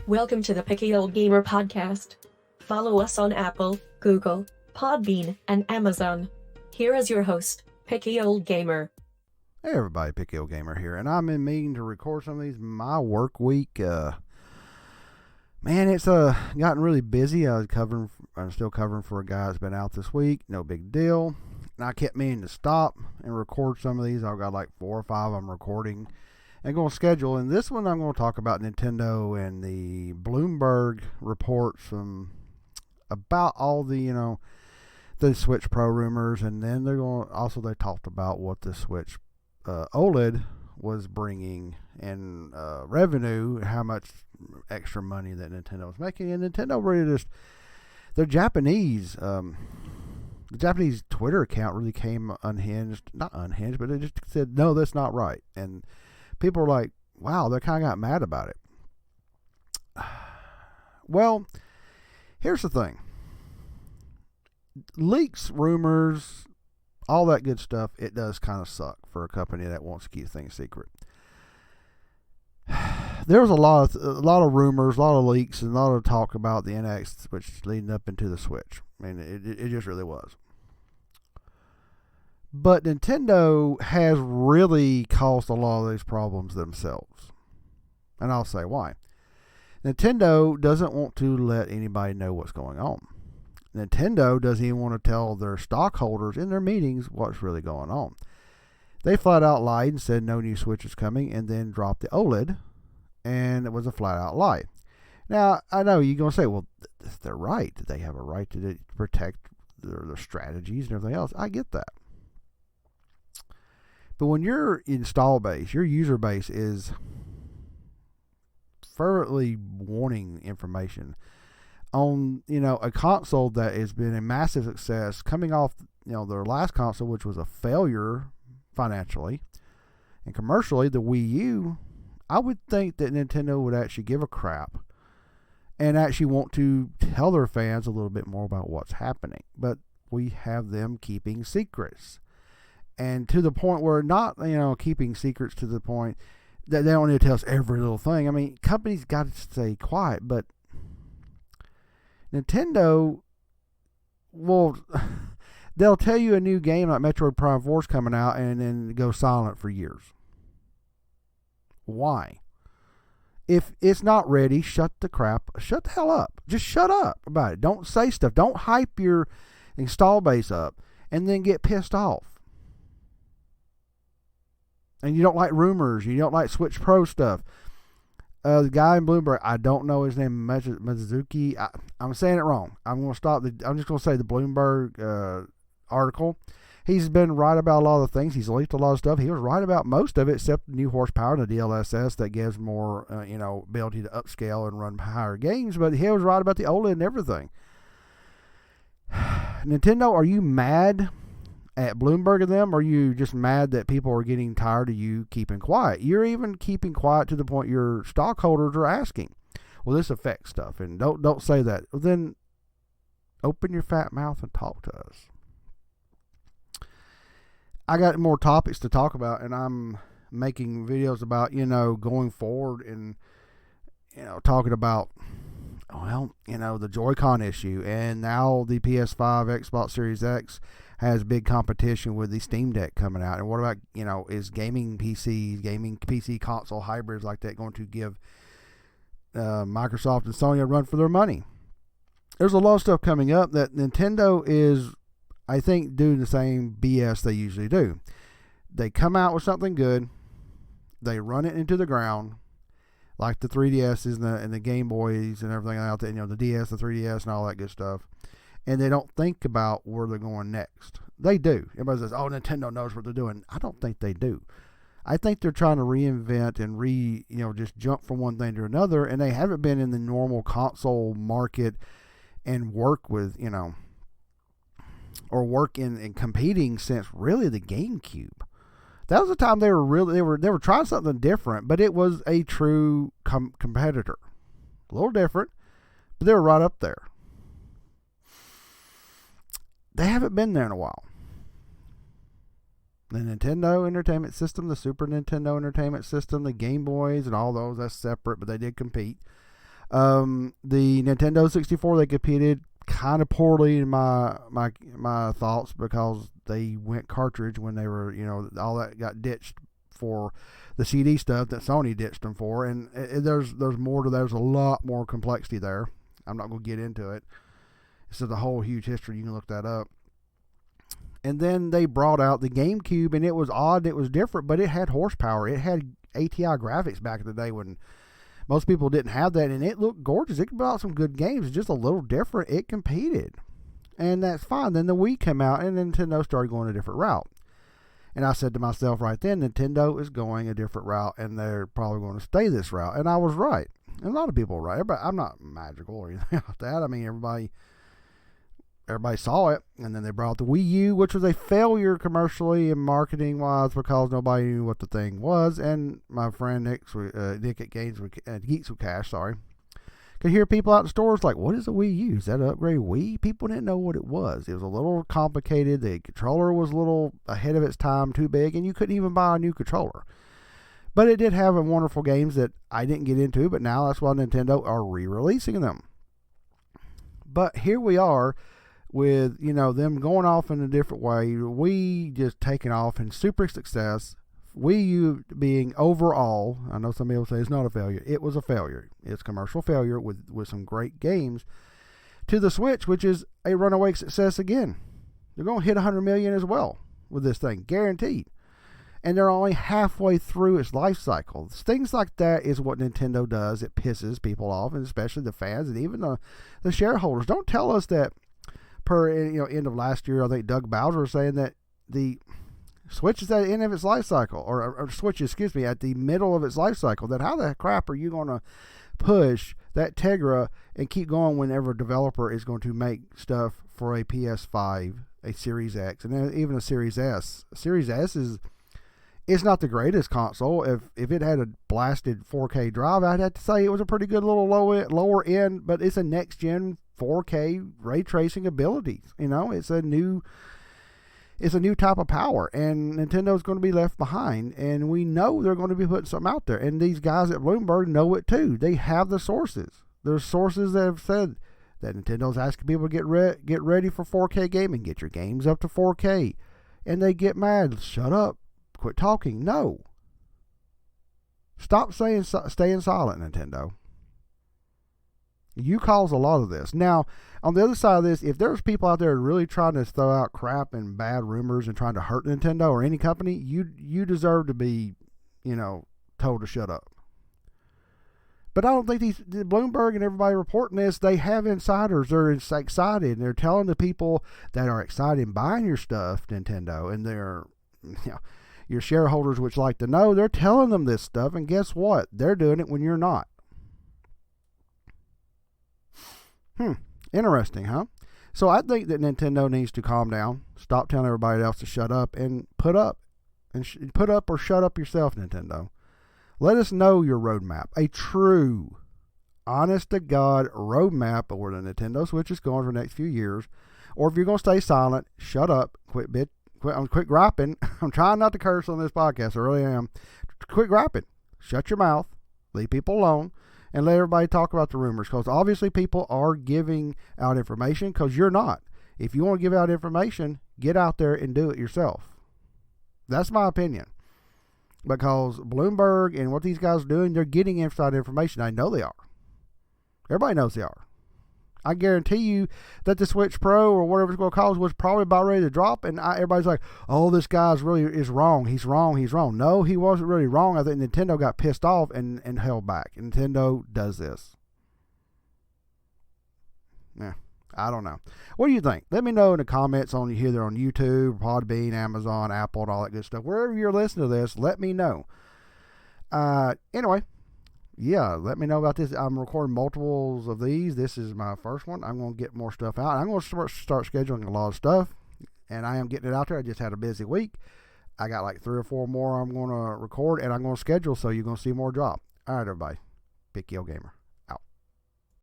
Welcome to the Picky Old Gamer podcast. Follow us on Apple, Google, Podbean, and Amazon. Here is your host, Picky Old Gamer. Hey everybody, Picky Old Gamer here, and I'm in meeting to record some of these. My work week, man, it's gotten really busy. I'm still covering for a guy that's been out this week. No big deal. And I kept meaning to stop and record some of these. I've got like 4 or 5 I'm recording and going to schedule. And this one I'm going to talk about Nintendo and the Bloomberg reports about all the the Switch Pro rumors, and then they talked about what the Switch OLED was bringing in revenue, how much extra money that Nintendo was making. And Nintendo really just, their Japanese, the Japanese Twitter account really came not unhinged, but it just said, no, that's not right. And people were like, wow, they kind of got mad about it. Well, here's the thing. Leaks, rumors, all that good stuff, it does kind of suck for a company that wants to keep things secret. There was a lot of rumors, a lot of leaks, and a lot of talk about the NX, which leading up into the Switch. I mean, it just really was. But Nintendo has really caused a lot of these problems themselves. And I'll say why. Nintendo doesn't want to let anybody know what's going on. Nintendo doesn't even want to tell their stockholders in their meetings what's really going on. They flat out lied and said no new Switch is coming, and then dropped the OLED, and it was a flat out lie. Now, I know you're going to say, well, they're right. They have a right to protect their strategies and everything else. I get that. But when your install base, your user base is fervently wanting information on, a console that has been a massive success, coming off, their last console, which was a failure financially and commercially, the Wii U, I would think that Nintendo would actually give a crap and actually want to tell their fans a little bit more about what's happening. But we have them keeping secrets. And to the point where not, keeping secrets to the point that they don't need to tell us every little thing. I mean, companies got to stay quiet, but Nintendo, well, they'll tell you a new game like Metroid Prime 4 is coming out and then go silent for years. Why? If it's not ready, shut the hell up. Just shut up about it. Don't say stuff. Don't hype your install base up and then get pissed off. And you don't like rumors. You don't like Switch Pro stuff. The guy in Bloomberg, I don't know his name, Mizuki. I'm saying it wrong. I'm just going to say the Bloomberg article. He's been right about a lot of things. He's leaked a lot of stuff. He was right about most of it, except the new horsepower and the DLSS that gives more, ability to upscale and run higher games. But he was right about the OLED and everything. Nintendo, are you mad at Bloomberg and them, or are you just mad that people are getting tired of you keeping quiet? You're even keeping quiet to the point your stockholders are asking, well, this affects stuff, and don't say that. Well, then open your fat mouth and talk to us. I got more topics to talk about, and I'm making videos about, going forward and, talking about, the Joy-Con issue, and now the PS5, Xbox Series X has big competition with the Steam Deck coming out. And what about, is gaming PC console hybrids like that going to give Microsoft and Sony a run for their money? There's a lot of stuff coming up that Nintendo is, I think, doing the same BS they usually do. They come out with something good, they run it into the ground, like the 3DSs and the Game Boys and everything out there, the DS, the 3DS, and all that good stuff. And they don't think about where they're going next. They do. Everybody says, oh, Nintendo knows what they're doing. I don't think they do. I think they're trying to reinvent and just jump from one thing to another, and they haven't been in the normal console market and work with, or work in competing since really the GameCube. That was the time they were trying something different, but it was a true competitor. A little different, but they were right up there. They haven't been there in a while. The Nintendo Entertainment System, the Super Nintendo Entertainment System, the Game Boys, and all those, that's separate, but they did compete. The Nintendo 64, they competed kind of poorly in my thoughts, because they went cartridge when they were, all that got ditched for the CD stuff that Sony ditched them for, and there's more to that. There's a lot more complexity there. I'm not going to get into it. It's a whole huge history. You can look that up. And then they brought out the GameCube, and it was odd. It was different, but it had horsepower. It had ATI graphics back in the day when most people didn't have that, and it looked gorgeous. It brought out some good games, just a little different. It competed, and that's fine. Then the Wii came out, and Nintendo started going a different route. And I said to myself right then, Nintendo is going a different route, and they're probably going to stay this route. And I was right. And a lot of people were right. I'm not magical or anything like that. I mean, everybody saw it. And then they brought the Wii U, which was a failure commercially and marketing wise, because nobody knew what the thing was. And my friend Nick at Geeks with Cash, could hear people out in stores like, what is a Wii U? Is that an upgraded Wii? People didn't know what it was. It was a little complicated. The controller was a little ahead of its time, too big, and you couldn't even buy a new controller. But it did have wonderful games that I didn't get into, but now that's why Nintendo are re-releasing them. But here we are with, them going off in a different way. Wii just taking off in super success. Wii U being overall, I know some people say it's not a failure. It was a failure. It's a commercial failure with some great games. To the Switch, which is a runaway success again. They're going to hit 100 million as well with this thing, guaranteed. And they're only halfway through its life cycle. Things like that is what Nintendo does. It pisses people off, and especially the fans and even the shareholders. Don't tell us that end of last year, I think Doug Bowser was saying that the Switch is at the end of its life cycle, or Switch, at the middle of its life cycle. Then how the crap are you going to push that Tegra and keep going whenever a developer is going to make stuff for a PS5, a Series X, and then even a Series S? Series S it's not the greatest console. If it had a blasted 4K drive, I'd have to say it was a pretty good little lower end, but it's a next gen 4K ray tracing abilities. It's a new type of power, and Nintendo's going to be left behind, and we know they're going to be putting something out there, and these guys at Bloomberg know it too. They have the sources. There's sources that have said that Nintendo's asking people to get ready for 4K gaming, get your games up to 4K, and they get mad. Shut up, quit talking. No, stop staying silent, Nintendo. You cause a lot of this. Now, on the other side of this, if there's people out there really trying to throw out crap and bad rumors and trying to hurt Nintendo or any company, you deserve to be, told to shut up. But I don't think the Bloomberg and everybody reporting this, they have insiders. They're excited, and they're telling the people that are excited and buying your stuff, Nintendo, and they're, your shareholders, which like to know, they're telling them this stuff, and guess what? They're doing it when you're not. Interesting, huh? So I think that Nintendo needs to calm down, stop telling everybody else to shut up, and put up or shut up yourself, Nintendo. Let us know your roadmap, a true, honest-to-God roadmap of where the Nintendo Switch is going for the next few years. Or if you're going to stay silent, shut up, quit griping. I'm trying not to curse on this podcast, I really am. Quit griping. Shut your mouth, leave people alone, and let everybody talk about the rumors, because obviously people are giving out information, because you're not. If you want to give out information, get out there and do it yourself. That's my opinion. Because Bloomberg and what these guys are doing, they're getting inside information. I know they are. Everybody knows they are. I guarantee you that the Switch Pro or whatever it's going to cause was probably about ready to drop, and everybody's like, oh, this guy's really is wrong. He's wrong. No, he wasn't really wrong. I think Nintendo got pissed off and held back. Nintendo does this. Yeah, I don't know. What do you think? Let me know in the comments on either on YouTube, Podbean, Amazon, Apple, and all that good stuff. Wherever you're listening to this, let me know. Anyway. Yeah, let me know about this. I'm recording multiples of these. This is my first one. I'm going to get more stuff out. I'm going to start scheduling a lot of stuff, and I am getting it out there. I just had a busy week. I got like 3 or 4 more I'm going to record, and I'm going to schedule, so you're going to see more drop. All right, everybody. Pick Yo Gamer.